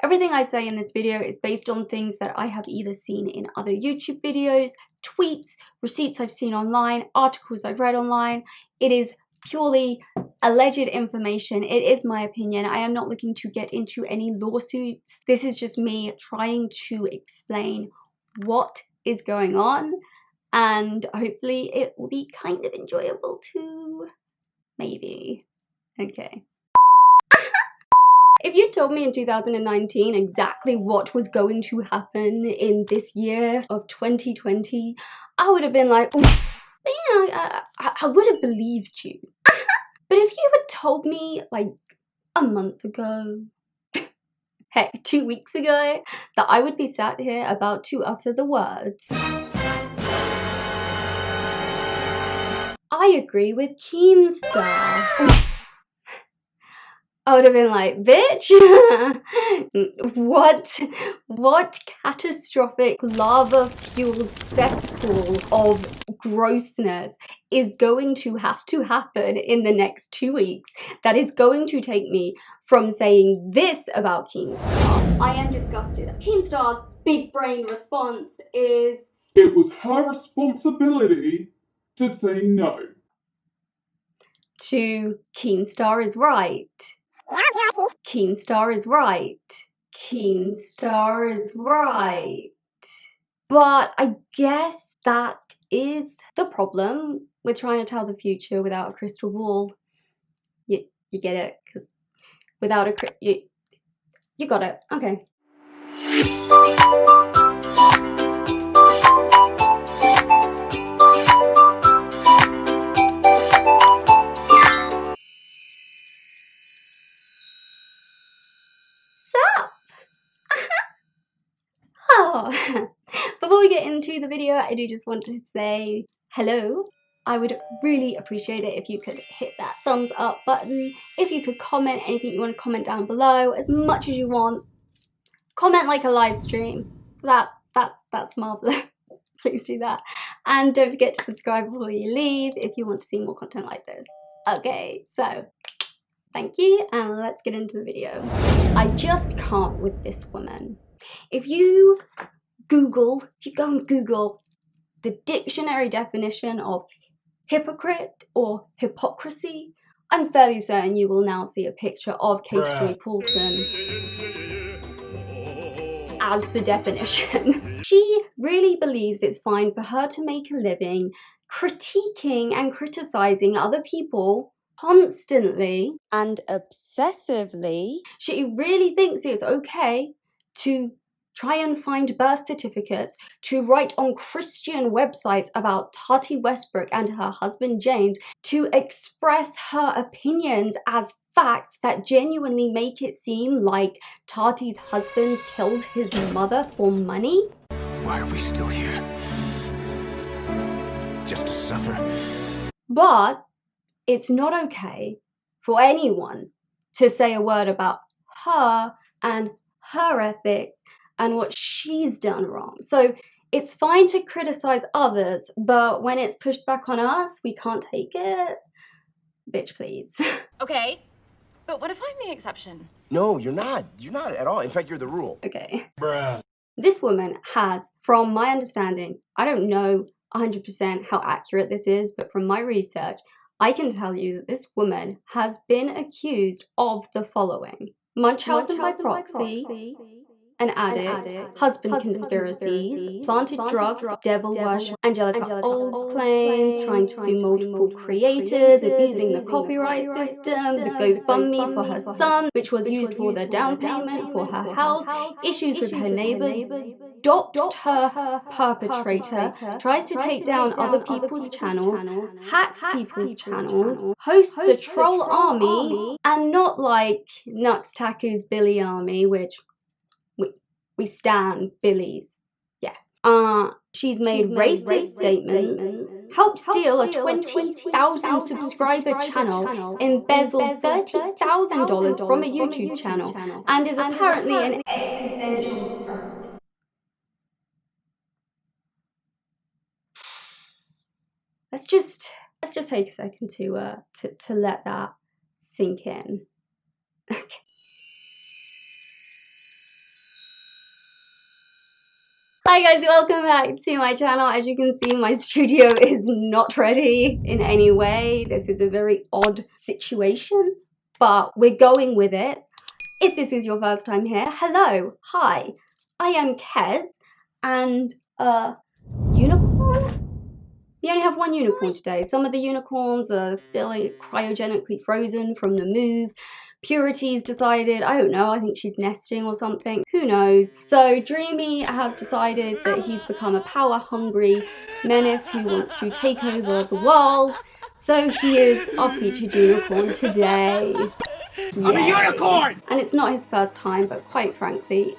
Everything I say in this video is based on things that I have either seen in other YouTube videos, tweets, receipts I've seen online, articles I've read online. It is purely alleged information. It is my opinion. I am not looking to get into any lawsuits. This is just me trying to explain what is going on, and hopefully it will be kind of enjoyable too. Maybe. Okay. If you told me in 2019 exactly what was going to happen in this year of 2020, I would have been like, oof, yeah, I would have believed you. But if you had told me like a month ago, heck, 2 weeks ago, that I would be sat here about to utter the words, I agree with Keemstar, I would have been like, bitch, what catastrophic lava-fueled cesspool of grossness is going to have to happen in the next 2 weeks that is going to take me from saying this about Keemstar? I am disgusted. Keemstar's big brain response is, it was her responsibility to say no. To Keemstar is right. Keemstar is right. Keemstar is right. But I guess that is the problem with trying to tell the future without a crystal ball. You get it? Because without you got it. Okay. Oh. Before we get into the video, I do just want to say hello. I would really appreciate it if you could hit that thumbs up button. If you could comment anything you want to comment down below, as much as you want. Comment like a live stream. That's marvelous. Please do that. And don't forget to subscribe before you leave if you want to see more content like this. Okay, so thank you, and let's get into the video. I just can't with this woman. If you go and Google the dictionary definition of hypocrite or hypocrisy, I'm fairly certain you will now see a picture of Katie Joy Pearson as the definition. She really believes it's fine for her to make a living critiquing and criticizing other people constantly and obsessively. She really thinks it's okay to try and find birth certificates, to write on Christian websites about Tati Westbrook and her husband James, to express her opinions as facts that genuinely make it seem like Tati's husband killed his mother for money. Why are we still here? Just to suffer? But it's not okay for anyone to say a word about her and her ethics and what she's done wrong. So it's fine to criticize others, but when it's pushed back on us, we can't take it. Bitch, please. Okay, but what if I'm the exception? No, you're not. You're not at all. In fact, you're the rule. Okay. Bruh. This woman has, from my understanding, I don't know 100% how accurate this is, but from my research, I can tell you that this woman has been accused of the following: Munchausen by proxy, an addict, husband conspiracies, planted drugs, devil worship, Angelica Oles claims, trying to sue multiple creators, abusing the copyright system, the GoFundMe for her son, which was used for the down payment for her house, issues with her neighbors, doxed her perpetrator, tries to take down other people's channels, hacks people's channels, hosts a troll army, and not like Nux Taku's Billy army, which we stan Billy's. Yeah. She's made racist statements, helped steal a 20,000 subscriber channel, embezzled $30,000 from a YouTube channel, and is apparently an existential threat. Let's just take a second to let that sink in. Okay. Hi guys, welcome back to my channel. As you can see, my studio is not ready in any way. This is a very odd situation, but we're going with it. If this is your first time here, hello, hi, I am Kez, and unicorn? We only have one unicorn today. Some of the unicorns are still cryogenically frozen from the move. Purity's decided, I don't know, I think she's nesting or something, who knows. So Dreamy has decided that he's become a power-hungry menace who wants to take over the world. So he is our featured unicorn today. I'm a unicorn! And it's not his first time, but quite frankly,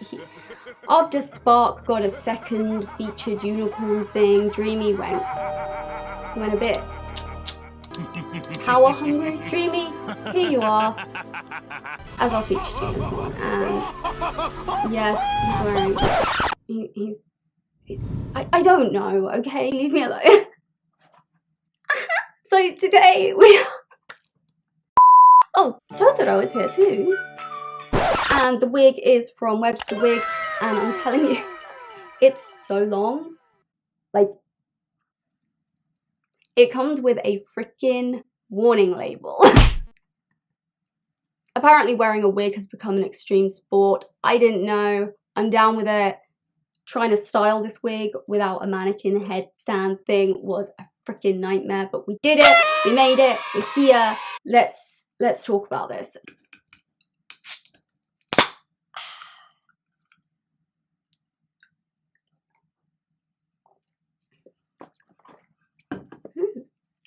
after Spark got a second featured unicorn thing, Dreamy went a bit power hungry. Dreamy, here you are as our featured unicorn, and yes, he's wearing he's I don't know, okay, leave me alone. So today we oh, Totoro is here too, and the wig is from Webster Wig, and I'm telling you, it's so long, like it comes with a freaking warning label. Apparently wearing a wig has become an extreme sport. I didn't know. I'm down with it. Trying to style this wig without a mannequin headstand thing was a freaking nightmare, but we did it. We made it. We're here. Let's talk about this.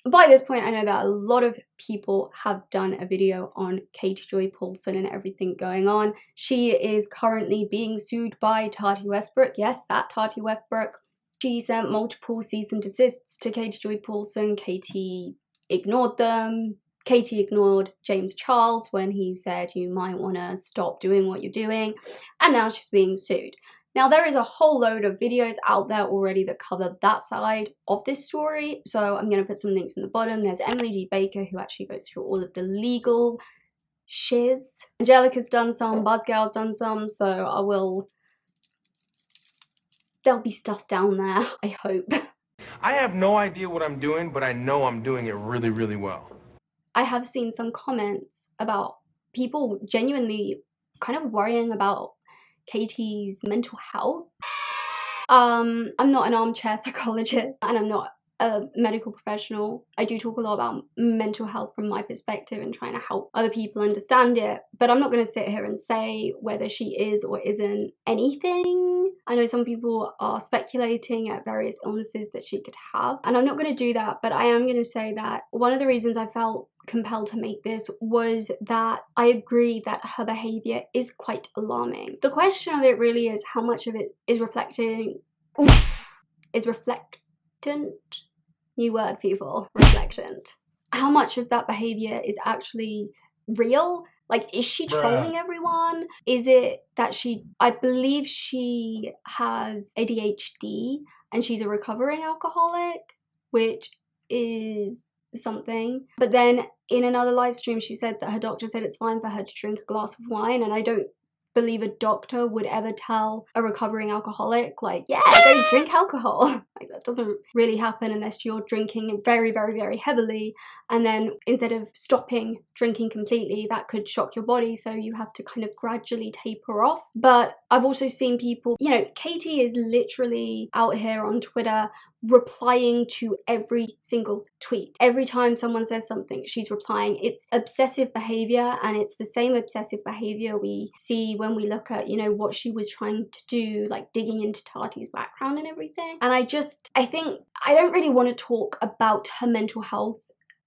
By this point, I know that a lot of people have done a video on Katie Joy Pearson and everything going on. She is currently being sued by Tati Westbrook. Yes, that Tati Westbrook. She sent multiple cease and desists to Katie Joy Pearson. Katie ignored them. Katie ignored James Charles when he said you might want to stop doing what you're doing. And now she's being sued. Now, there is a whole load of videos out there already that cover that side of this story, so I'm going to put some links in the bottom. There's Emily D. Baker, who actually goes through all of the legal shiz. Angelica's done some, Buzzgal's done some, so there'll be stuff down there, I hope. I have no idea what I'm doing, but I know I'm doing it really, really well. I have seen some comments about people genuinely kind of worrying about Katie's mental health. I'm not an armchair psychologist and I'm not a medical professional. I do talk a lot about mental health from my perspective and trying to help other people understand it, but I'm not going to sit here and say whether she is or isn't anything. I know some people are speculating at various illnesses that she could have, and I'm not going to do that, but I am going to say that one of the reasons I felt compelled to make this was that I agree that her behavior is quite alarming. The question of it really is how much of it is reflectant. New word, people. Reflectant. How much of that behavior is actually real? Like, is she trolling everyone? Is it that I believe she has ADHD and she's a recovering alcoholic, which is something. But then in another live stream, she said that her doctor said it's fine for her to drink a glass of wine, and I don't believe a doctor would ever tell a recovering alcoholic, like, yeah, don't drink alcohol. Like, that doesn't really happen unless you're drinking very, very, very heavily, and then instead of stopping drinking completely, that could shock your body, so you have to kind of gradually taper off. But I've also seen people, you know, Katie is literally out here on Twitter replying to every single tweet. Every time someone says something, she's replying. It's obsessive behavior, and it's the same obsessive behavior we see when we look at, you know, what she was trying to do, like digging into Tati's background and everything. And I think I don't really want to talk about her mental health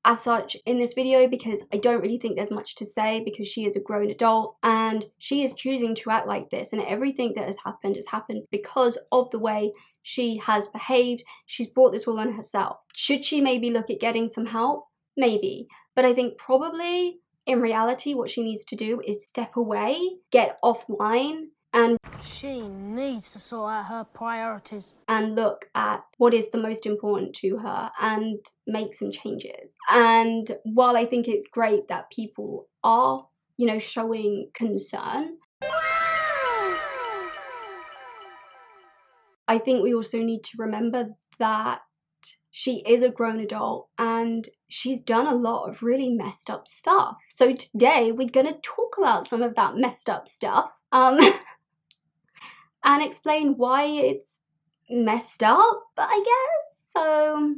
as such in this video, because I don't really think there's much to say, because she is a grown adult and she is choosing to act like this, and everything that has happened because of the way she has behaved. She's brought this all on herself. Should she maybe look at getting some help? Maybe. But I think probably in reality what she needs to do is step away, get offline, and she needs to sort out her priorities and look at what is the most important to her and make some changes. And while I think it's great that people are, you know, showing concern, I I think we also need to remember that she is a grown adult and she's done a lot of really messed up stuff. So today we're going to talk about some of that messed up stuff and explain why it's messed up, I guess. So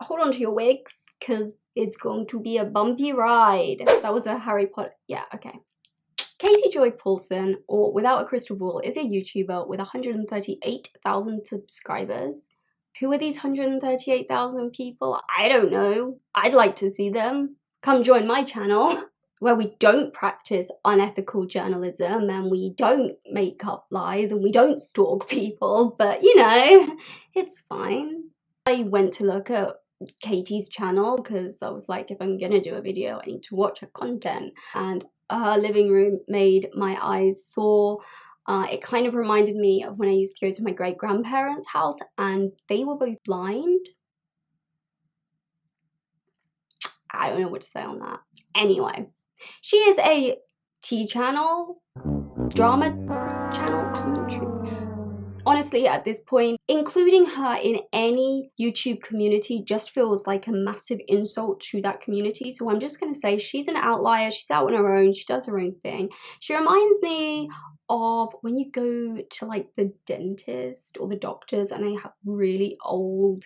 hold on to your wigs, because it's going to be a bumpy ride. That was a Harry Potter. Yeah, okay. Katie Joy Pearson, or Without a Crystal Ball, is a YouTuber with 138,000 subscribers. Who are these 138,000 people? I don't know. I'd like to see them. Come join my channel, where we don't practice unethical journalism and we don't make up lies and we don't stalk people, but you know, it's fine. I went to look at Katie's channel because I was like, if I'm gonna do a video, I need to watch her content, and her living room made my eyes sore. It kind of reminded me of when I used to go to my great-grandparents' house and they were both blind. I don't know what to say on that. Anyway, she is a tea channel, drama channel, commentary. Honestly, at this point, including her in any YouTube community just feels like a massive insult to that community. So I'm just going to say she's an outlier. She's out on her own. She does her own thing. She reminds me of when you go to like the dentist or the doctors and they have really old,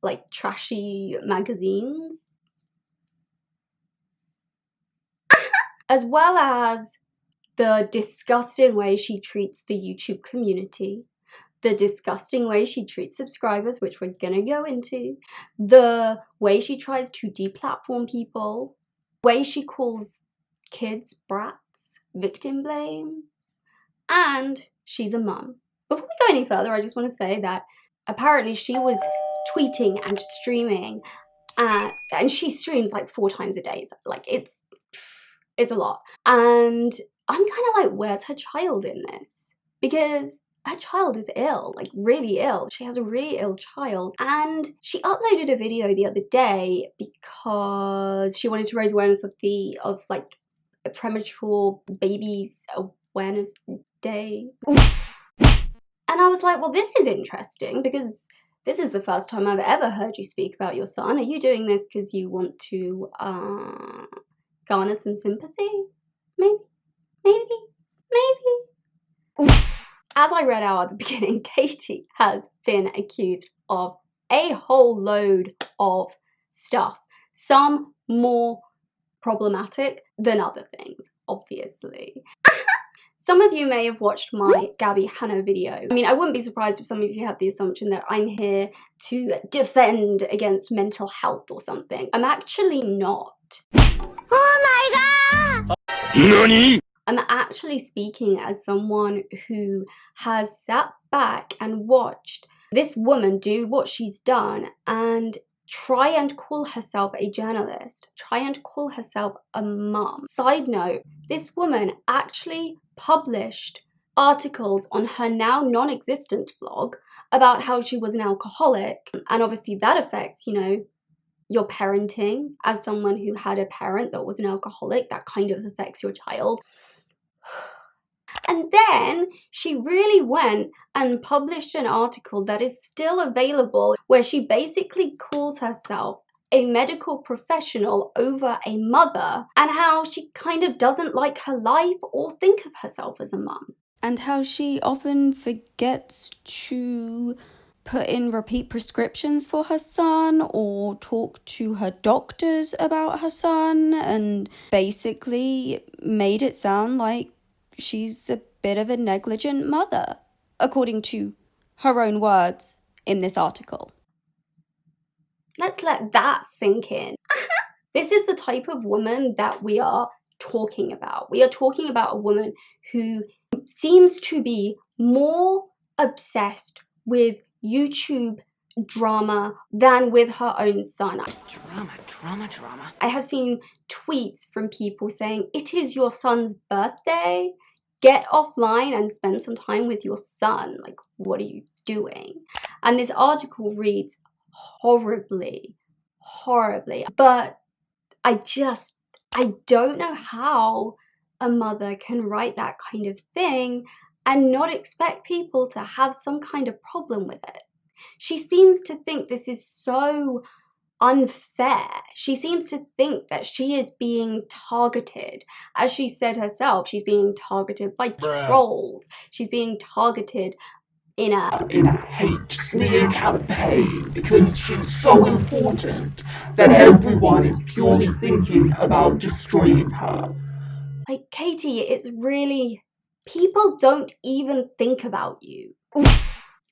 like trashy magazines. As well as the disgusting way she treats the YouTube community, the disgusting way she treats subscribers, which we're gonna go into, the way she tries to deplatform people, the way she calls kids brats, victim blames, and she's a mum. Before we go any further, I just want to say that apparently she was tweeting and streaming, and she streams like 4 times a day. So, like, it's a lot. And I'm kind of like, where's her child in this? Because her child is ill, like really ill. She has a really ill child. And she uploaded a video the other day because she wanted to raise awareness of like a premature babies awareness day. Oof. And I was like, well, this is interesting because this is the first time I've ever heard you speak about your son. Are you doing this because you want to garner some sympathy? Maybe. Oof. As I read out at the beginning, Katie has been accused of a whole load of stuff. Some more problematic than other things, obviously. Some of you may have watched my Gabby Hanna video. I mean, I wouldn't be surprised if some of you have the assumption that I'm here to defend against mental health or something. I'm actually not. Oh my god! NANI? I'm actually speaking as someone who has sat back and watched this woman do what she's done and try and call herself a journalist, try and call herself a mum. Side note, this woman actually published articles on her now non-existent blog about how she was an alcoholic, and obviously that affects, you know, your parenting. As someone who had a parent that was an alcoholic, that kind of affects your child. And then she really went and published an article that is still available where she basically calls herself a medical professional over a mother, and how she kind of doesn't like her life or think of herself as a mum. And how she often forgets to put in repeat prescriptions for her son or talk to her doctors about her son, and basically made it sound like she's a bit of a negligent mother, according to her own words in this article. Let's let that sink in. This is the type of woman that we are talking about. We are talking about a woman who seems to be more obsessed with YouTube drama than with her own son. Drama. I have seen tweets from people saying, it is your son's birthday. Get offline and spend some time with your son. Like, what are you doing? And this article reads horribly. But I don't know how a mother can write that kind of thing and not expect people to have some kind of problem with it. She seems to think this is so unfair. She seems to think that she is being targeted. As she said herself, she's being targeted by trolls. She's being targeted in a hate smear campaign because she's so important that everyone is purely thinking about destroying her. Like, Katie, it's really, people don't even think about you. Oof.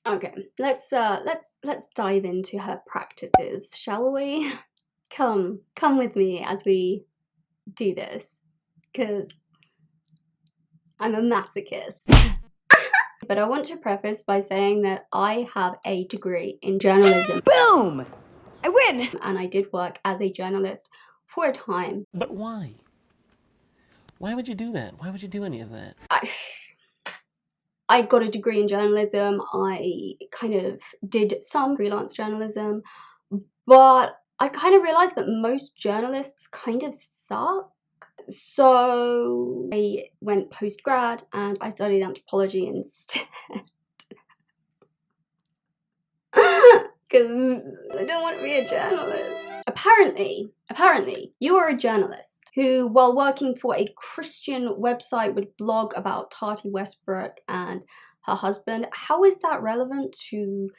Okay, let's dive into her practices, shall we? Come with me as we do this, because I'm a masochist. But I want to preface by saying that I have a degree in journalism. Boom! I win! And I did work as a journalist for a time. But why? Why would you do that? Why would you do any of that? I got a degree in journalism. I kind of did some freelance journalism, but I kind of realized that most journalists kind of suck. So I went post-grad and I studied anthropology instead. Because I don't want to be a journalist. Apparently, you are a journalist who, while working for a Christian website, would blog about Tati Westbrook and her husband. How is that relevant to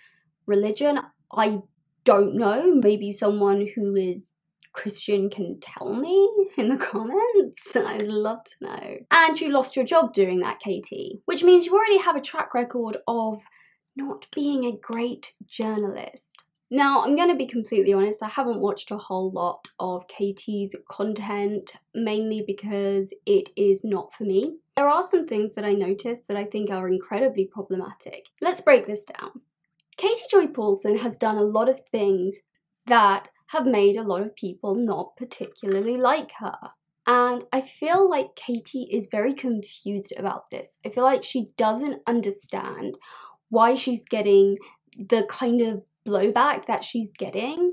religion? I don't know. Maybe someone who is Christian can tell me in the comments. I'd love to know. And you lost your job doing that, Katie, which means you already have a track record of not being a great journalist. Now, I'm going to be completely honest, I haven't watched a whole lot of Katie's content, mainly because it is not for me. There are some things that I noticed that I think are incredibly problematic. Let's break this down. Katie Joy Pearson has done a lot of things that have made a lot of people not particularly like her. And I feel like Katie is very confused about this. I feel like she doesn't understand why she's getting the kind of blowback that she's getting.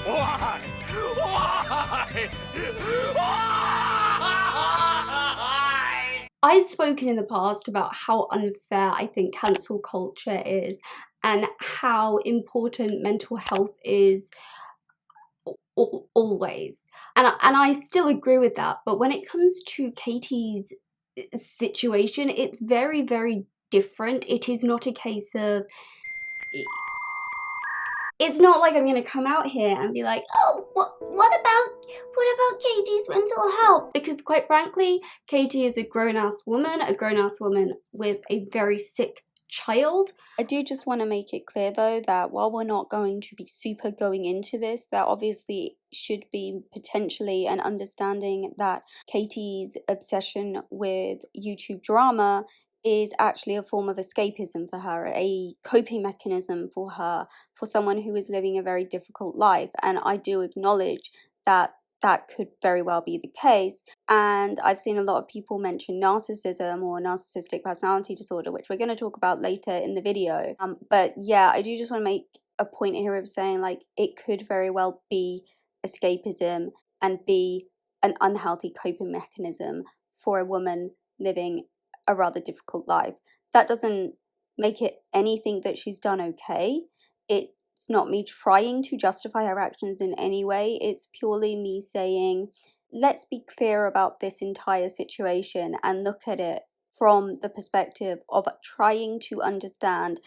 Why? Why? Why? I've spoken in the past about how unfair I think cancel culture is and how important mental health is always. And I still agree with that. But when it comes to Katie's situation, it's very, very different. It is not a case of... It's not like I'm going to come out here and be like, oh, what about Katie's mental health? Because quite frankly, Katie is a grown-ass woman with a very sick child. I do just want to make it clear though that while we're not going to be super going into this, there obviously should be potentially an understanding that Katie's obsession with YouTube drama is actually a form of escapism for her, a coping mechanism for her, for someone who is living a very difficult life. And I do acknowledge that that could very well be the case. And I've seen a lot of people mention narcissism or narcissistic personality disorder, which we're going to talk about later in the video. But yeah, I do just want to make a point here of saying, like, it could very well be escapism and be an unhealthy coping mechanism for a woman living a rather difficult life. That doesn't make it anything that she's done okay. It's not me trying to justify her actions in any way. It's purely me saying, let's be clear about this entire situation and look at it from the perspective of trying to understand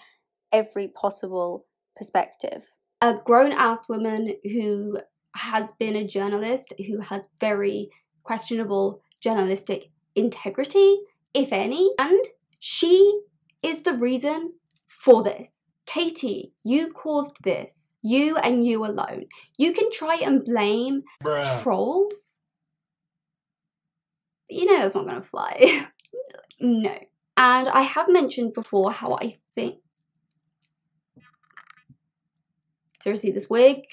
every possible perspective. A grown-ass woman who has been a journalist, who has very questionable journalistic integrity, if any, and she is the reason for this. Katie, you caused this. You and you alone. You can try and blame trolls, but you know that's not going to fly. No. And I have mentioned before how I think... Seriously, this wig?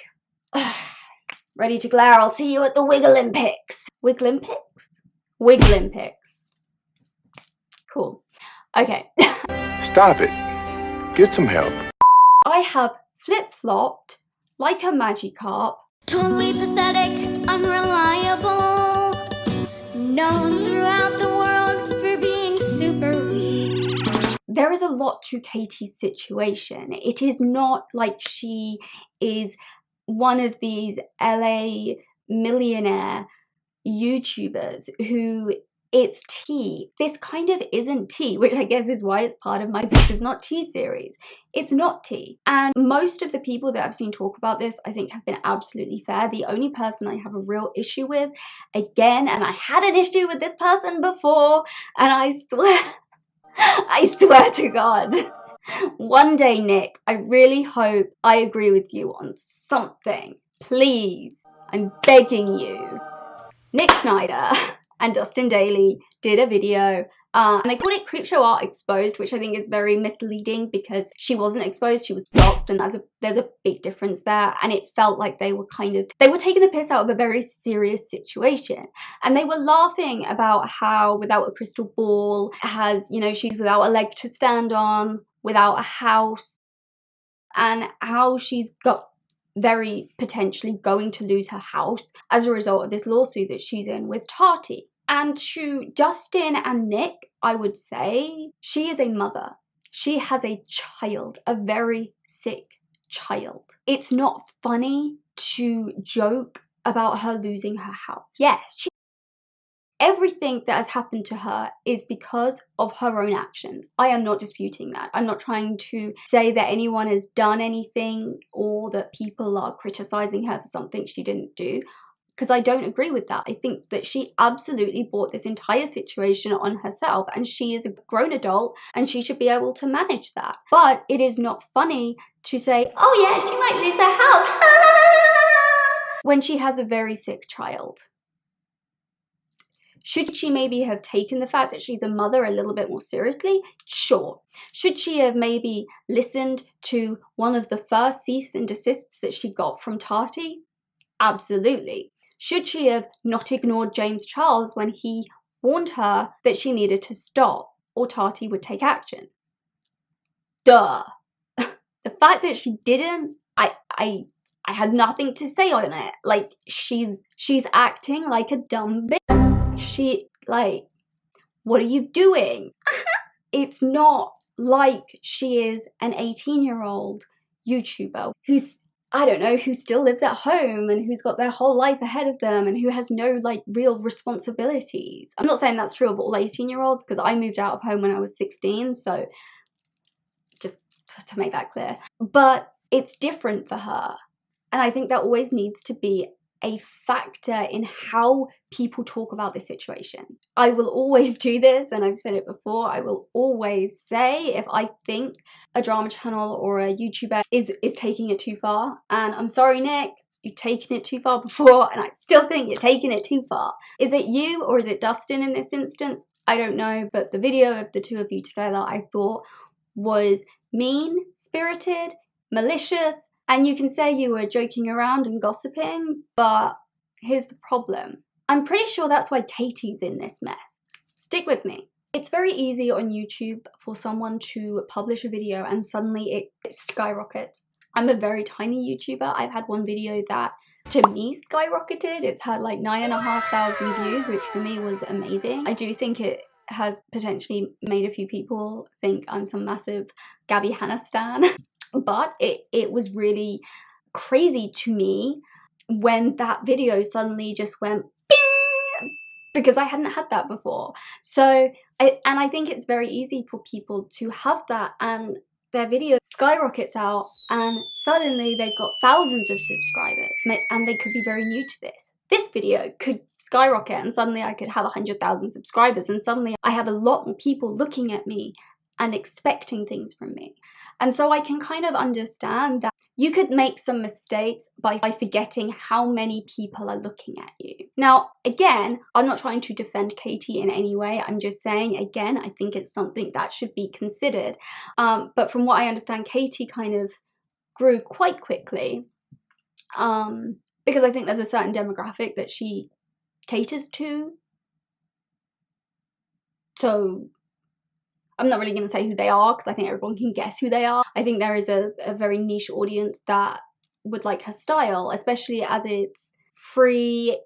Ready to glare, I'll see you at the Wig Olympics. Wig Olympics? Wig Olympics. Cool. Okay. Stop it. Get some help. I have flip-flopped like a Magikarp. Totally pathetic, unreliable, known throughout the world for being super weak. there is a lot to Katie's situation. It is not like she is one of these LA millionaire YouTubers who it's tea. This kind of isn't tea, which I guess is why it's part of my This Is Not Tea series. It's not tea. And most of the people that I've seen talk about this, I think, have been absolutely fair. The only person I have a real issue with, again, and I had an issue with this person before, and I swear to God, one day, Nick, I really hope I agree with you on something. Please, I'm begging you. Nick Snyder and Dustin Daly did a video and they called it Creepshow Art Exposed, which I think is very misleading because she wasn't exposed, she was doxed, and there's a big difference there. And it felt like they were taking the piss out of a very serious situation, and they were laughing about how without a crystal ball, she's without a leg to stand on, without a house, and how she's got very potentially going to lose her house as a result of this lawsuit that she's in with Tati. And to Dustin and Nick, I would say she is a mother. She has a child, a very sick child. It's not funny to joke about her losing her house. Yes, everything that has happened to her is because of her own actions. I am not disputing that. I'm not trying to say that anyone has done anything or that people are criticizing her for something she didn't do, because I don't agree with that. I think that she absolutely brought this entire situation on herself, and she is a grown adult and she should be able to manage that. But it is not funny to say, oh yeah, she might lose her house when she has a very sick child. Should she maybe have taken the fact that she's a mother a little bit more seriously? Sure. Should she have maybe listened to one of the first cease and desists that she got from Tati? Absolutely. Should she have not ignored James Charles when he warned her that she needed to stop or Tati would take action? Duh. The fact that she didn't, I had nothing to say on it. Like, she's acting like a dumb bitch. What are you doing? It's not like she is an 18-year-old YouTuber who's, I don't know, who still lives at home and who's got their whole life ahead of them and who has no real responsibilities. I'm not saying that's true of all 18-year-olds because I moved out of home when I was 16, so just to make that clear. But it's different for her, and I think that always needs to be a factor in how people talk about this situation. I will always do this, and I've said it before, I will always say if I think a drama channel or a YouTuber is taking it too far, and I'm sorry Nick, you've taken it too far before, and I still think you're taking it too far. Is it you or is it Dustin in this instance? I don't know, but the video of the two of you together I thought was mean-spirited, malicious, and you can say you were joking around and gossiping, but here's the problem. I'm pretty sure that's why Katie's in this mess. Stick with me. It's very easy on YouTube for someone to publish a video and suddenly it skyrockets. I'm a very tiny YouTuber. I've had one video that, to me, skyrocketed. It's had like 9,500 views, which for me was amazing. I do think it has potentially made a few people think I'm some massive Gabby Hanna stan. But it was really crazy to me when that video suddenly just went bing, because I hadn't had that before. So I think it's very easy for people to have that and their video skyrockets out and suddenly they've got thousands of subscribers and they could be very new to this. This video could skyrocket and suddenly I could have 100,000 subscribers and suddenly I have a lot more people looking at me and expecting things from me. And so I can kind of understand that you could make some mistakes by forgetting how many people are looking at you. Now, again, I'm not trying to defend Katie in any way. I'm just saying, again, I think it's something that should be considered. But from what I understand, Katie kind of grew quite quickly because I think there's a certain demographic that she caters to. So I'm not really going to say who they are because I think everyone can guess who they are. I think there is a very niche audience that would like her style, especially as it's free.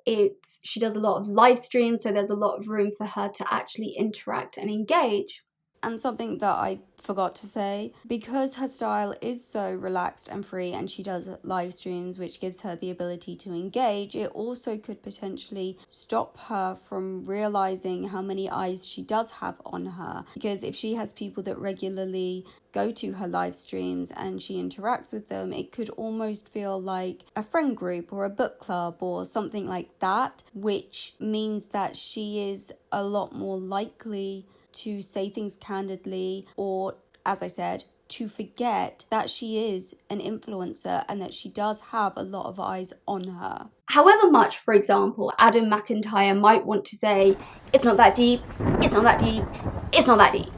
She does a lot of live streams, so there's a lot of room for her to actually interact and engage. And something that I forgot to say, because her style is so relaxed and free and she does live streams which gives her the ability to engage, it also could potentially stop her from realizing how many eyes she does have on her. Because if she has people that regularly go to her live streams and she interacts with them, it could almost feel like a friend group or a book club or something like that, which means that she is a lot more likely to say things candidly, or, as I said, to forget that she is an influencer and that she does have a lot of eyes on her. However much, for example, Adam McIntyre might want to say, it's not that deep, it's not that deep, it's not that deep.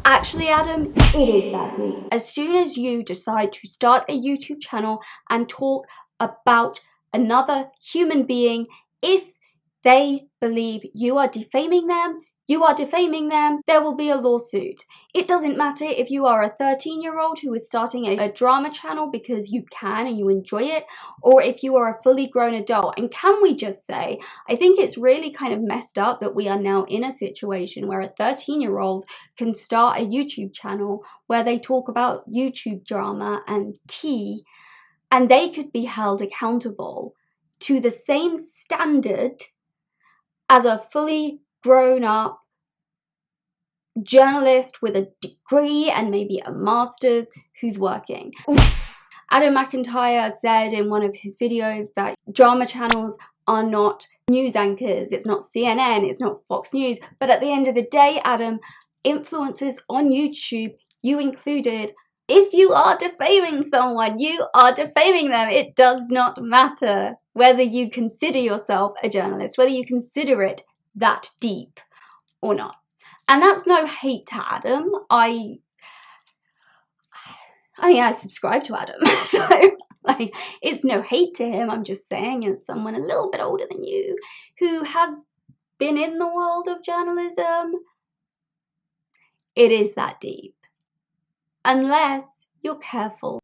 Actually, Adam, it is that deep. As soon as you decide to start a YouTube channel and talk about another human being, if they believe you are defaming them, there will be a lawsuit. It doesn't matter if you are a 13-year-old who is starting a drama channel because you can and you enjoy it, or if you are a fully grown adult. And can we just say, I think it's really kind of messed up that we are now in a situation where a 13-year-old can start a YouTube channel where they talk about YouTube drama and tea, and they could be held accountable to the same standard as a fully grown up journalist with a degree and maybe a master's who's working. Oof. Adam McIntyre said in one of his videos that drama channels are not news anchors, it's not CNN, it's not Fox News, but at the end of the day, Adam, influencers on YouTube, you included, if you are defaming someone, you are defaming them. It does not matter whether you consider yourself a journalist, whether you consider it that deep or not. And that's no hate to Adam. I subscribe to Adam, so like, it's no hate to him. I'm just saying, as someone a little bit older than you who has been in the world of journalism, it is that deep. Unless you're careful.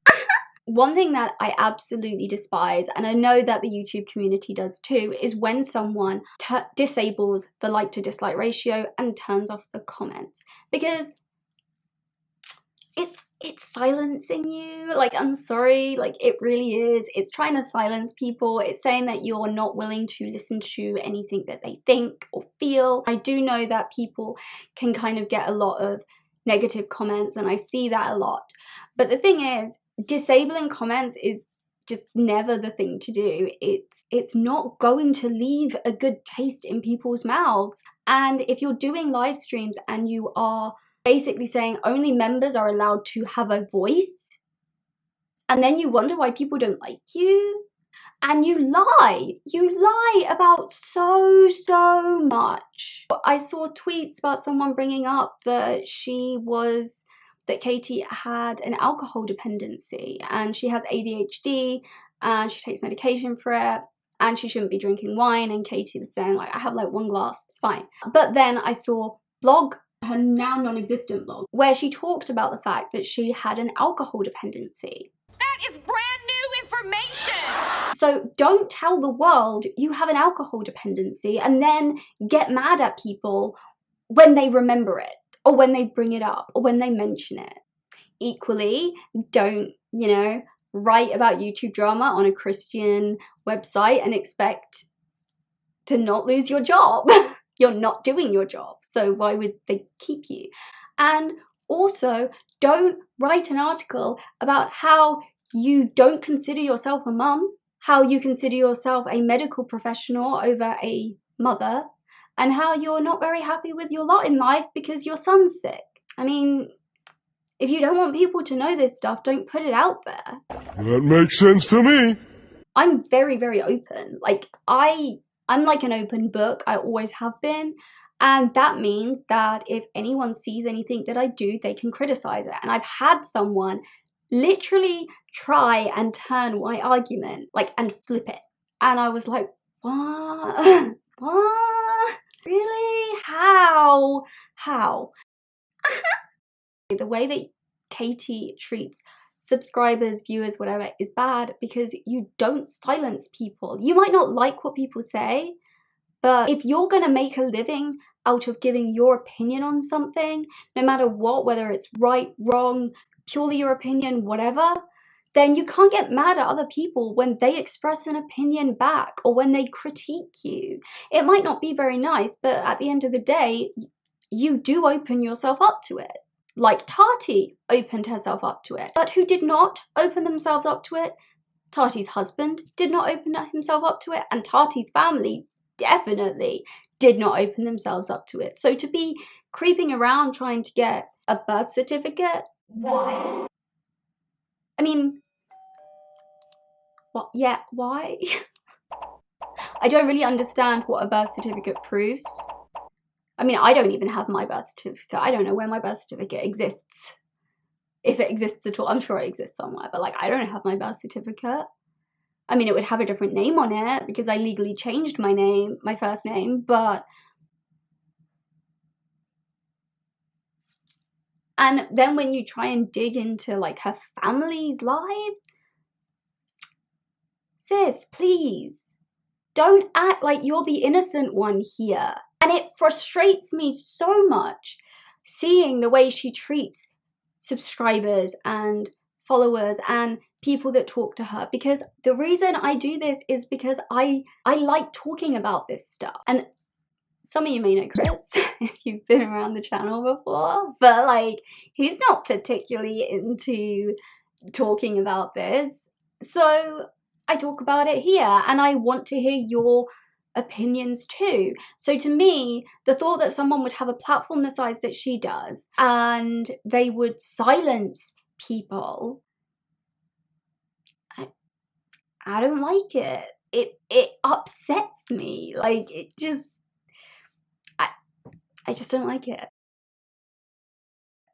One thing that I absolutely despise, and I know that the YouTube community does too, is when someone disables the like to dislike ratio and turns off the comments, because it's silencing you. Like, I'm sorry, like, it really is. It's trying to silence people. It's saying that you're not willing to listen to anything that they think or feel. I do know that people can kind of get a lot of negative comments, and I see that a lot. But the thing is, disabling comments is just never the thing to do. It's not going to leave a good taste in people's mouths. And if you're doing live streams and you are basically saying only members are allowed to have a voice, and then you wonder why people don't like you, and you lie about so much. I saw tweets about someone bringing up that Katie had an alcohol dependency and she has ADHD and she takes medication for it and she shouldn't be drinking wine, and Katie was saying, like, I have like one glass, it's fine. But then I saw her now non-existent blog, where she talked about the fact that she had an alcohol dependency. That is brand new information! So don't tell the world you have an alcohol dependency and then get mad at people when they remember it, or when they bring it up, or when they mention it. Equally, don't, write about YouTube drama on a Christian website and expect to not lose your job. You're not doing your job, so why would they keep you? And also, don't write an article about how you don't consider yourself a mum, how you consider yourself a medical professional over a mother, and how you're not very happy with your lot in life because your son's sick. I mean, if you don't want people to know this stuff, don't put it out there. That makes sense to me. I'm very, very open. Like, I'm like an open book. I always have been. And that means that if anyone sees anything that I do, they can criticize it. And I've had someone literally try and turn my argument, like, and flip it. And I was like, what? What? Really? How? The way that Katie treats subscribers, viewers, whatever, is bad, because you don't silence people. You might not like what people say, But if you're going to make a living out of giving your opinion on something, no matter what, whether it's right, wrong, purely your opinion, whatever, then you can't get mad at other people when they express an opinion back or when they critique you. It might not be very nice, but at the end of the day, you do open yourself up to it. Like Tati opened herself up to it. But who did not open themselves up to it? Tati's husband did not open himself up to it, and Tati's family definitely did not open themselves up to it. So to be creeping around trying to get a birth certificate, why? I mean, what? Yeah, why? I don't really understand what a birth certificate proves. I mean, I don't even have my birth certificate. I don't know where my birth certificate exists. If it exists at all, I'm sure it exists somewhere, but like, I don't have my birth certificate. I mean, it would have a different name on it because I legally changed my name, my first name, but... And then when you try and dig into like her family's lives, sis, please, don't act like you're the innocent one here. And it frustrates me so much seeing the way she treats subscribers and followers and people that talk to her, because the reason I do this is because I like talking about this stuff. And some of you may know Chris if you've been around the channel before, but like, he's not particularly into talking about this, so I talk about it here, and I want to hear your opinions too. So to me, the thought that someone would have a platform the size that she does and they would silence people, I don't like it. It upsets me. Like, it just, I just don't like it.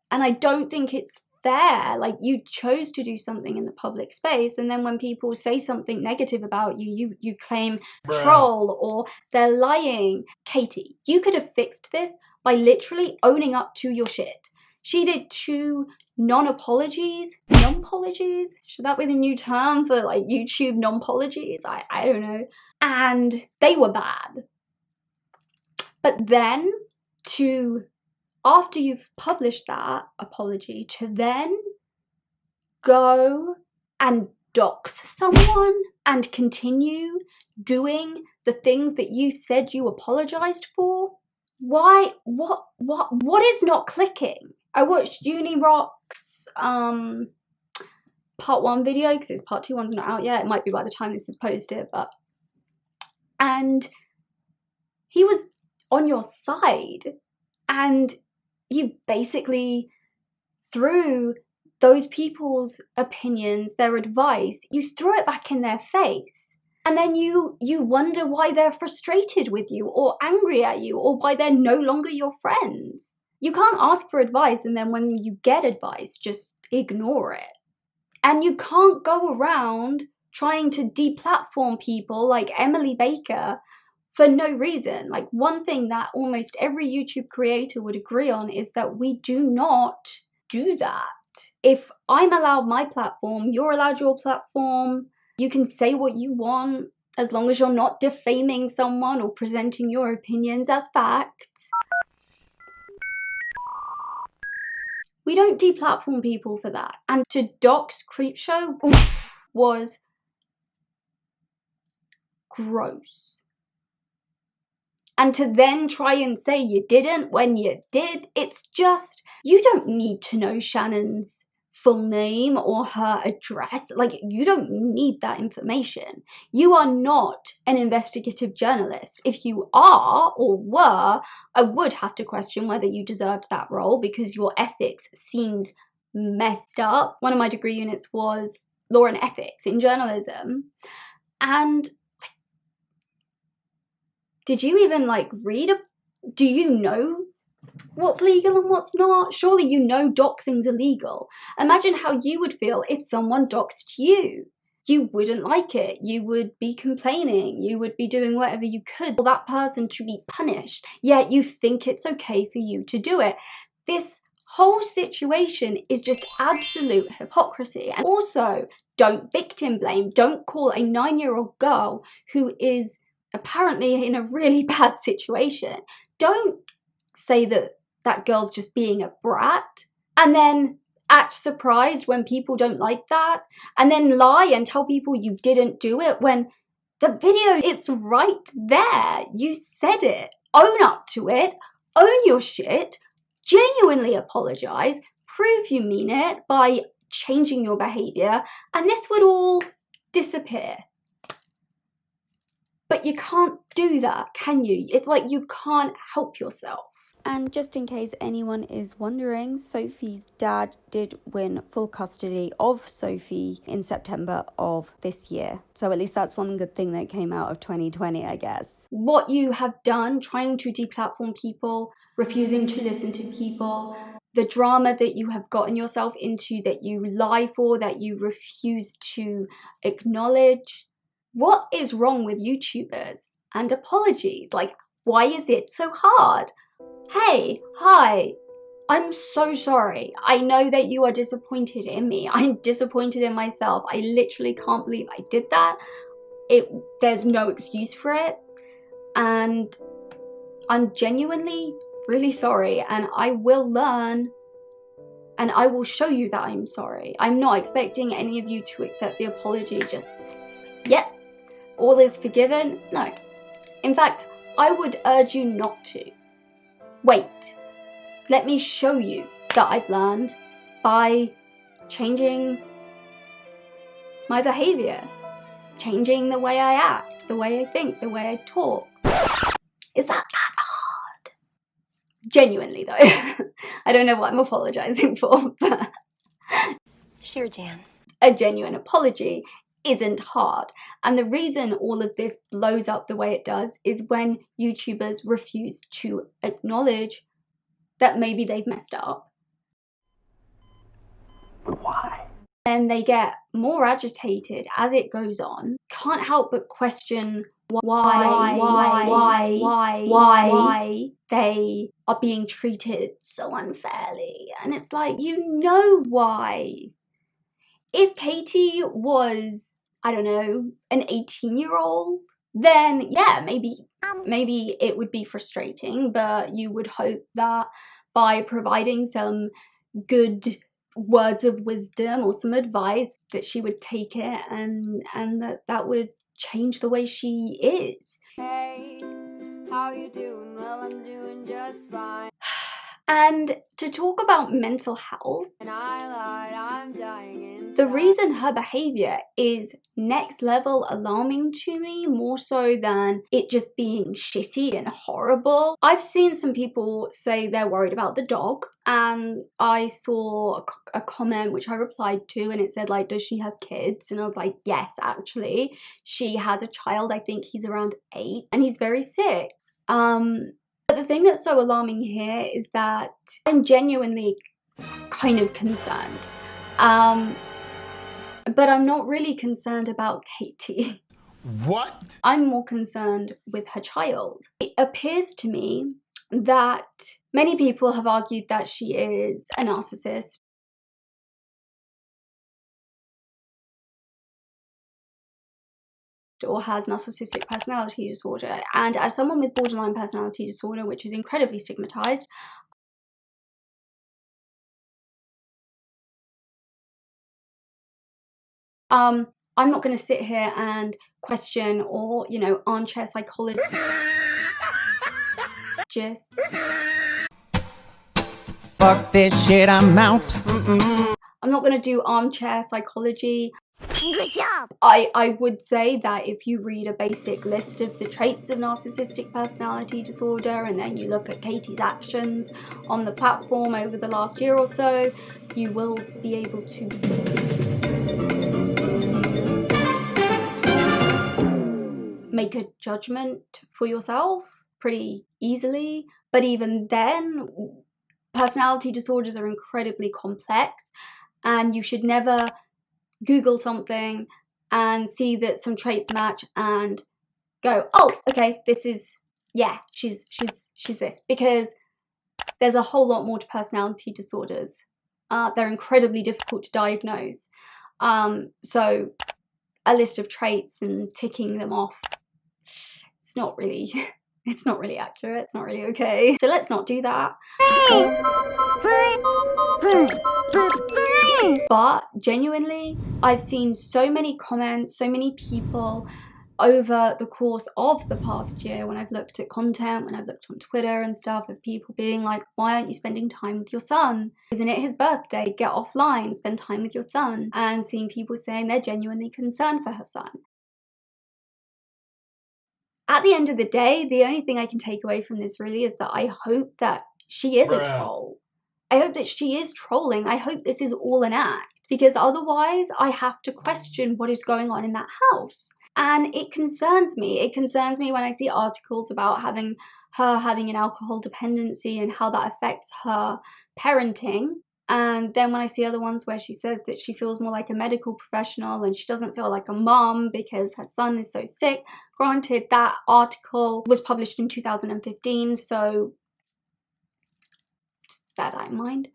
And I don't think it's fair. Like, you chose to do something in the public space, and then when people say something negative about you, you claim troll or they're lying. Katie, you could have fixed this by literally owning up to your shit. She did 2 non-apologies. Non-apologies? Should that be the new term for like YouTube non-apologies? I don't know. And they were bad. But then after you've published that apology, to then go and dox someone and continue doing the things that you said you apologized for? Why? What is not clicking? I watched Unirock's part 1 video because his part 2 one's not out yet. It might be by the time this is posted, but... And he was on your side, and you basically threw those people's opinions, their advice, you threw it back in their face. And then you wonder why they're frustrated with you or angry at you or why they're no longer your friends. You can't ask for advice and then when you get advice, just ignore it. And you can't go around trying to deplatform people like Emily Baker for no reason. Like, one thing that almost every YouTube creator would agree on is that we do not do that. If I'm allowed my platform, you're allowed your platform. You can say what you want as long as you're not defaming someone or presenting your opinions as facts. We don't deplatform people for that. And to dox Creepshow was gross. And to then try and say you didn't when you did, it's just, you don't need to know Shannon's full name or her address. Like, you don't need that information. You are not an investigative journalist. If you are or were, I would have to question whether you deserved that role because your ethics seems messed up. One of my degree units was law and ethics in journalism. And did you even like read do you know what's legal and what's not? Surely you know doxing's illegal. Imagine how you would feel if someone doxed you. You wouldn't like it. You would be complaining. You would be doing whatever you could for that person to be punished. Yet you think it's okay for you to do it. This whole situation is just absolute hypocrisy. And also, don't victim blame. Don't call a 9-year-old girl who is apparently in a really bad situation. Don't say that that girl's just being a brat and then act surprised when people don't like that, and then lie and tell people you didn't do it when the video, it's right there. You said it. Own up to it. Own your shit. Genuinely apologize. Prove you mean it by changing your behavior, and this would all disappear. But you can't do that, can you? It's like you can't help yourself. And just in case anyone is wondering, Sophie's dad did win full custody of Sophie in September of this year. So at least that's one good thing that came out of 2020, I guess. What you have done, trying to deplatform people, refusing to listen to people, the drama that you have gotten yourself into, that you lie for, that you refuse to acknowledge. What is wrong with YouTubers? And apologies. Like, why is it so hard? Hey, hi, I'm so sorry. I know that you are disappointed in me. I'm disappointed in myself. I literally can't believe I did that. There's no excuse for it. And I'm genuinely really sorry. And I will learn and I will show you that I'm sorry. I'm not expecting any of you to accept the apology. Just, yep, all is forgiven. No. In fact, I would urge you not to. Wait, let me show you that I've learned by changing my behavior, changing the way I act, the way I think, the way I talk. Is that hard? Genuinely though. I don't know what I'm apologizing for, but Sure, Jan. a genuine apology isn't hard. And the reason all of this blows up the way it does is when YouTubers refuse to acknowledge that maybe they've messed up. Why? Then they get more agitated as it goes on. Can't help but question why they are being treated so unfairly. And it's like, you know why. If Katie was, I don't know, an 18-year-old, then yeah, maybe it would be frustrating, but you would hope that by providing some good words of wisdom or some advice that she would take it and that would change the way she is. Hey, how you doing? Well, I'm doing just fine. And to talk about mental health, And I lied, I'm dying inside. the reason her behavior is next level alarming to me, more so than it just being shitty and horrible. I've seen some people say they're worried about the dog, and I saw a comment which I replied to, and it said, like, does she have kids? And I was like, yes, actually, she has a child. I think he's around 8, and he's very sick. But the thing that's so alarming here is that I'm genuinely kind of concerned. But I'm not really concerned about Katie. What? I'm more concerned with her child. It appears to me that many people have argued that she is a narcissist. Or has narcissistic personality disorder. And as someone with borderline personality disorder, which is incredibly stigmatized, I'm not going to sit here and question or, you know, armchair psychologist. Fuck this shit, I'm out. I'm not going to do armchair psychology. Good job! I would say that if you read a basic list of the traits of narcissistic personality disorder and then you look at Katie's actions on the platform over the last year or so, you will be able to make a judgment for yourself pretty easily. But even then, personality disorders are incredibly complex, and you should never Google something and see that some traits match and go, oh, okay, this is, yeah, she's this, because there's a whole lot more to personality disorders. They're incredibly difficult to diagnose. So a list of traits and ticking them off, it's not really it's not really accurate, it's not really okay. So let's not do that. But genuinely, I've seen so many comments, so many people over the course of the past year when I've looked at content, when I've looked on Twitter and stuff, of people being like, why aren't you spending time with your son? Isn't it his birthday? Get offline, spend time with your son. And seeing people saying they're genuinely concerned for her son. At the end of the day, the only thing I can take away from this really is that I hope that she is a troll. I hope that she is trolling. I hope this is all an act, because otherwise I have to question what is going on in that house. And it concerns me. It concerns me when I see articles about her having an alcohol dependency and how that affects her parenting. And then when I see other ones where she says that she feels more like a medical professional and she doesn't feel like a mom because her son is so sick. Granted, that article was published in 2015, so bear that in mind.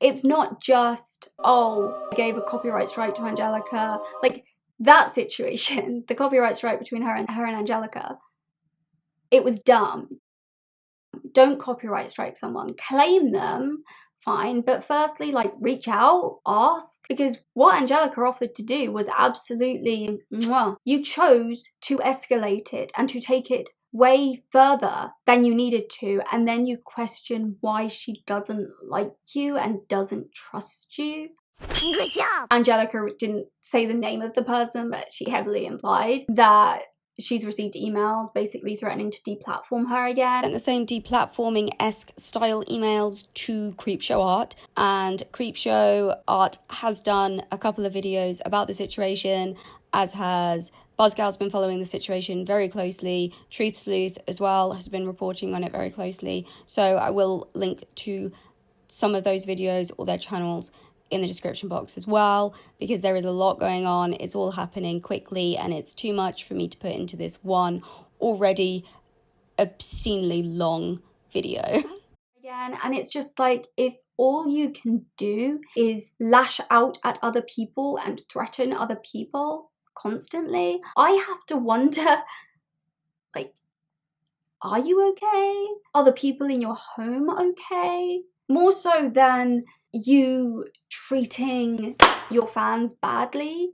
It's not just, oh, I gave a copyright strike to Angelica. Like, that situation, the copyright strike between her and Angelica, it was dumb. Don't copyright strike someone. Claim them, fine, but firstly, like, reach out, ask, because what Angelica offered to do was absolutely mwah. You chose to escalate it and to take it way further than you needed to, and then you question why she doesn't like you and doesn't trust you. Good job! Angelica didn't say the name of the person, but she heavily implied that she's received emails basically threatening to deplatform her again. And the same deplatforming-esque style emails to Creepshow Art. And Creepshow Art has done a couple of videos about the situation, as has Buzzgal's been following the situation very closely. Truth Sleuth as well has been reporting on it very closely. So I will link to some of those videos or their channels in the description box as well, because there is a lot going on. It's all happening quickly and it's too much for me to put into this one already obscenely long video. Again, and it's just like, if all you can do is lash out at other people and threaten other people constantly, I have to wonder, like, are you okay? Are the people in your home okay? More so than you treating your fans badly.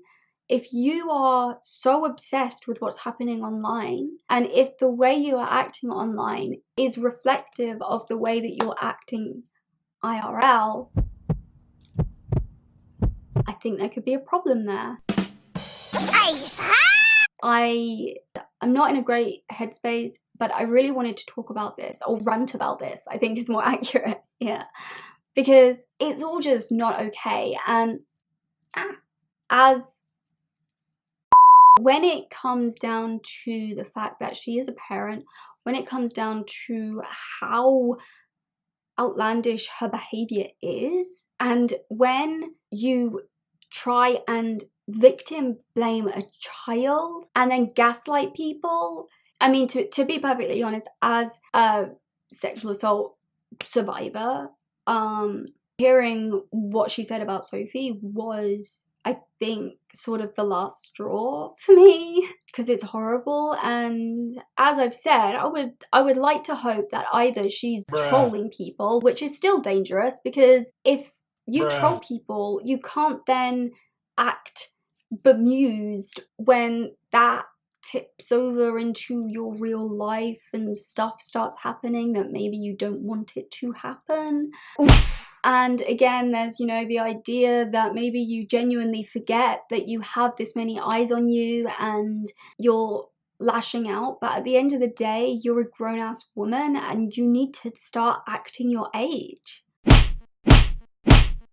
If you are so obsessed with what's happening online, and if the way you are acting online is reflective of the way that you're acting IRL, I think there could be a problem there. I'm not in a great headspace, but I really wanted to talk about this, or rant about this, I think is more accurate, yeah. Because it's all just not okay. And when it comes down to the fact that she is a parent, when it comes down to how outlandish her behavior is, and when you try and victim blame a child and then gaslight people, I mean, to be perfectly honest, as a sexual assault survivor, hearing what she said about Sophie was, I think, sort of the last straw for me, because it's horrible. And as I've said, I would like to hope that either she's trolling people, which is still dangerous, because if you troll people, you can't then act bemused when that tips over into your real life and stuff starts happening that maybe you don't want it to happen. Oof. And again, there's, you know, the idea that maybe you genuinely forget that you have this many eyes on you and you're lashing out, but at the end of the day, you're a grown-ass woman and you need to start acting your age.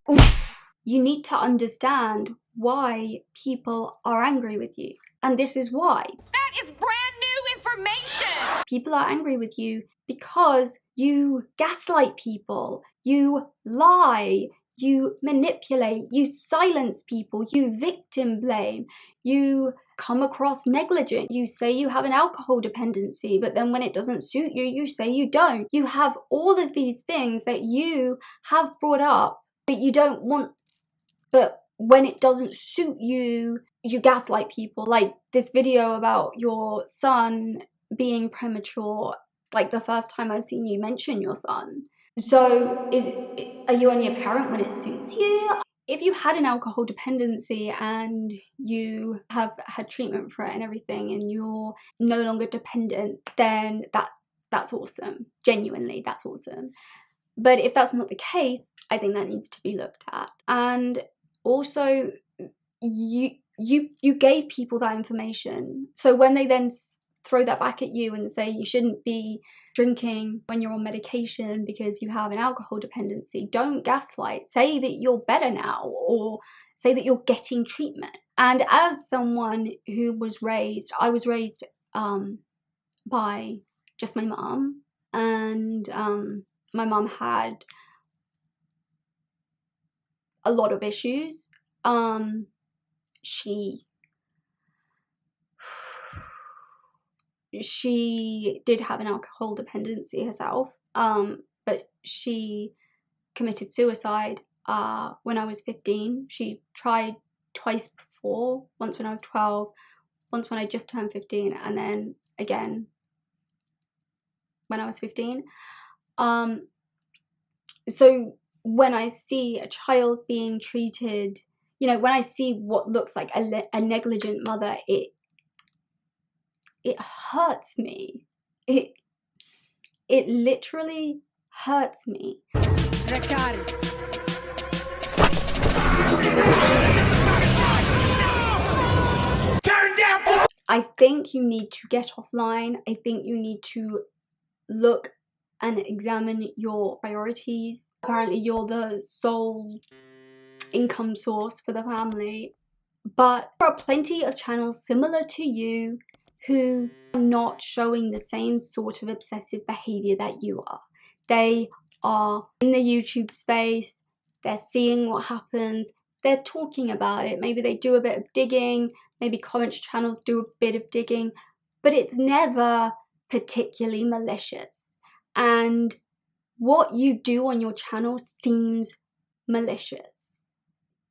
Oof. You need to understand why people are angry with you. And this is why. That is brand new information! People are angry with you because you gaslight people, you lie, you manipulate, you silence people, you victim blame, you come across negligent, you say you have an alcohol dependency, but then when it doesn't suit you, you say you don't. You have all of these things that you have brought up, but you don't want, but when it doesn't suit you, you gaslight people. Like this video about your son being premature. Like the first time I've seen you mention your son. So are you only a parent when it suits you? If you had an alcohol dependency and you have had treatment for it and everything and you're no longer dependent, then that's awesome. Genuinely, that's awesome. But if that's not the case, I think that needs to be looked at. And also, you gave people that information. So when they then throw that back at you and say you shouldn't be drinking when you're on medication because you have an alcohol dependency, don't gaslight. Say that you're better now, or say that you're getting treatment. And as someone who was raised, I was raised by just my mum, and my mum had a lot of issues. She did have an alcohol dependency herself, but she committed suicide when I was 15. She tried twice before, once when I was 12, once when I just turned 15, and then again when I was 15. So when I see a child being treated, you know, when I see what looks like a negligent mother, it hurts me. It literally hurts me. I think you need to get offline. I think you need to look and examine your priorities. Apparently you're the sole income source for the family, but there are plenty of channels similar to you who are not showing the same sort of obsessive behavior that you are. They are in the YouTube space, they're seeing what happens, they're talking about it, maybe they do a bit of digging, maybe commentary channels do a bit of digging, but it's never particularly malicious. And what you do on your channel seems malicious.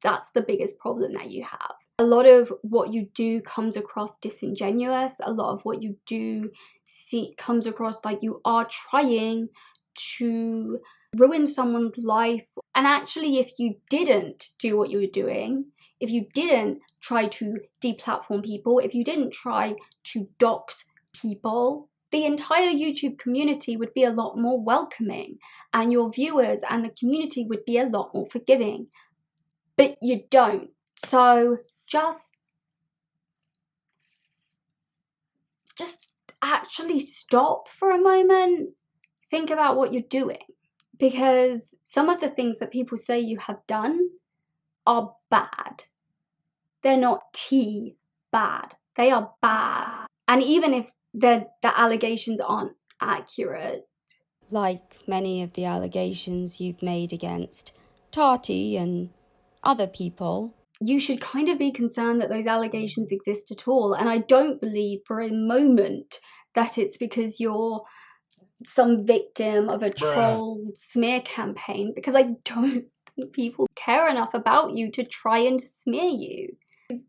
That's the biggest problem that you have. A lot of what you do comes across disingenuous. A lot of what you do comes across like you are trying to ruin someone's life. And actually, if you didn't do what you were doing, if you didn't try to deplatform people, if you didn't try to dox people, the entire YouTube community would be a lot more welcoming, and your viewers and the community would be a lot more forgiving. But you don't. So just actually stop for a moment. Think about what you're doing, because some of the things that people say you have done are bad. They're not bad. They are bad. And even if the allegations aren't accurate, like many of the allegations you've made against Tati and other people, you should kind of be concerned that those allegations exist at all. And I don't believe for a moment that it's because you're some victim of a troll smear campaign, because I don't think people care enough about you to try and smear you.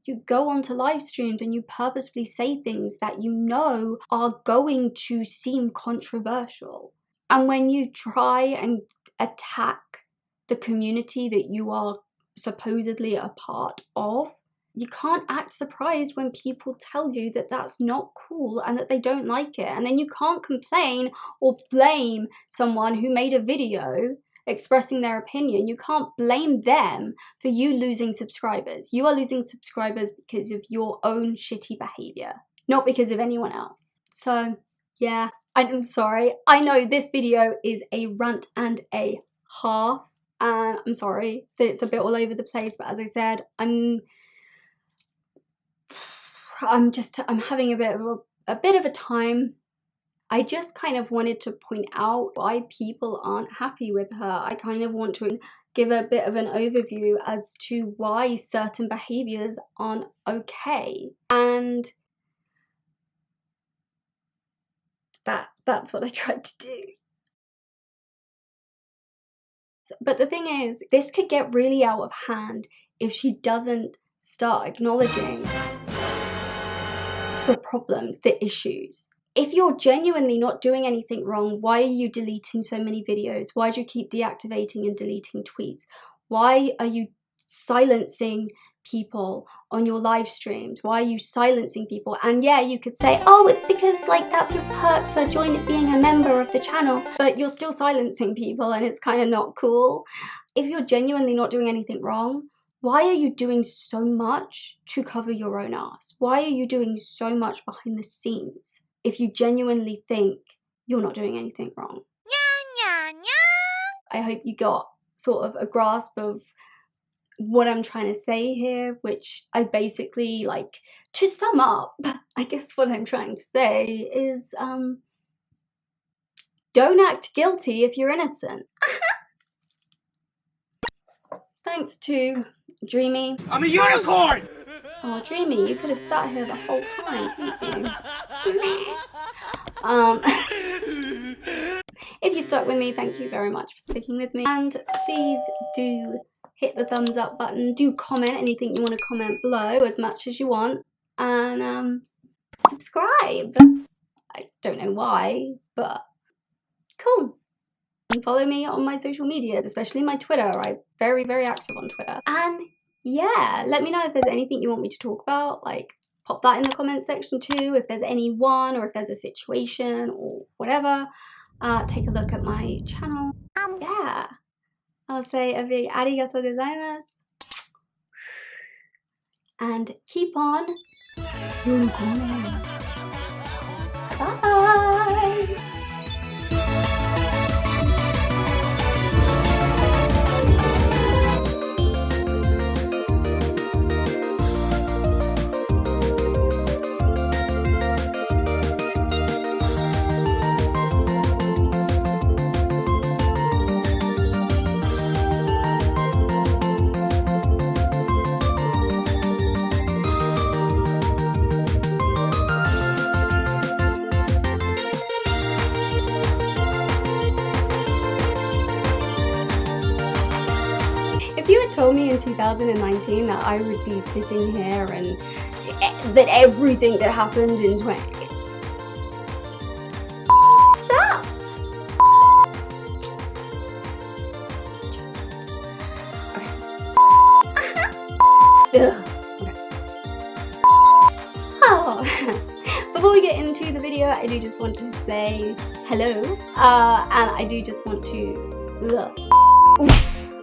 You go onto live streams and you purposefully say things that you know are going to seem controversial. And when you try and attack the community that you are supposedly a part of, you can't act surprised when people tell you that that's not cool and that they don't like it. And then you can't complain or blame someone who made a video expressing their opinion. You can't blame them for you losing subscribers. You are losing subscribers because of your own shitty behavior, not because of anyone else. So yeah, I'm sorry. I know this video is a rant and a half, and I'm sorry that it's a bit all over the place, but as I said, I'm having a bit of a time. I just kind of wanted to point out why people aren't happy with her. I kind of want to give a bit of an overview as to why certain behaviors aren't okay. And that's what I tried to do. But the thing is, this could get really out of hand if she doesn't start acknowledging the problems, the issues. If you're genuinely not doing anything wrong, why are you deleting so many videos? Why do you keep deactivating and deleting tweets? Why are you silencing people on your live streams? Why are you silencing people? And yeah, you could say, oh, it's because like that's your perk for being a member of the channel, but you're still silencing people and it's kind of not cool. If you're genuinely not doing anything wrong, why are you doing so much to cover your own ass? Why are you doing so much behind the scenes if you genuinely think you're not doing anything wrong? I hope you got sort of a grasp of what I'm trying to say here, which I basically, like, to sum up, I guess what I'm trying to say is, don't act guilty if you're innocent. Thanks to Dreamy. I'm a unicorn! Oh, Dreamy, you could have sat here the whole time, couldn't you? If you stuck with me, thank you very much for sticking with me. And please do hit the thumbs up button. Do comment anything you want to comment below as much as you want. And subscribe. I don't know why, but cool. And follow me on my social medias, especially my Twitter. I'm very, very active on Twitter. And yeah, let me know if there's anything you want me to talk about. Like, pop that in the comment section too. If there's anyone or if there's a situation or whatever, take a look at my channel. Yeah, I'll say a big arigatou gozaimasu. And keep on unicorning. Bye. If you had told me in 2019 that I would be sitting here and that everything that happened in 20... Stop! Okay. Oh. Before we get into the video, I do just want to say hello, and I do just want to...